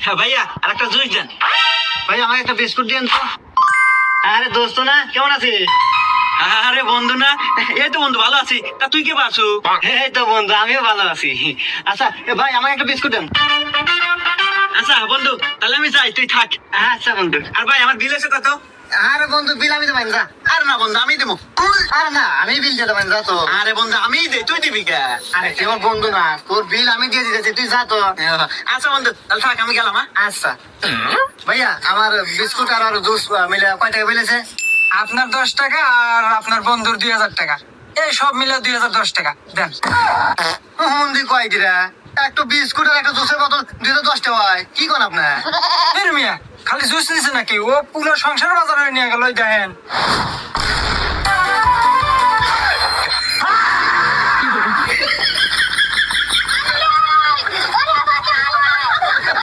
হ্যাঁ ভাইয়া, আর একটা জুস দেন। ভাই আমাকে একটা বিস্কুট দেন তো। আরে দোস্ত না, কেমন আছিস? আরে বন্ধু না, এই তো বন্ধু ভালো আছি। তা তুই কে পারছু? এই তো বন্ধু, আমিও ভালো আছি। আচ্ছা ভাই আমাকে একটা বিস্কুট দেন। আচ্ছা বন্ধু, তাহলে আমি যাই, তুই থাক। আচ্ছা বন্ধু। আর ভাই আমার বিল এসে কত? আরে বন্ধু, বিল আমি দেবেন যা। আর না বন্ধু, আমি দেবো। আরে না, আমি বিল দিয়ে দেবেন যা তো। আরে বন্ধু, আমি দেই, তুই দিবি কে? আরে তুই আমার বন্ধু না, তোর বিল আমি দিয়ে দিতেছি, তুই যা তো। আচ্ছা বন্ধু, তাহলে থাক, আমি গেলাম। আচ্ছা ভাইয়া, আমার বিস্কুট আর জুস মিলে কয় টাকা বিলেছে? আপনার 10 টাকা আর আপনার বন্ধুর 2000 টাকা, এই সব মিলে 2010 টাকা দেন। মন্দির কয় দিরা? একটা বিস্কুট আর একটা জুসের বোতল 2010 টাকা হয়, কি কোন আপনার? মিয়া খালি জুস নিছে নাকি? ও পুরো সংসার বাজারে নিয়ে গেল, দেখেন।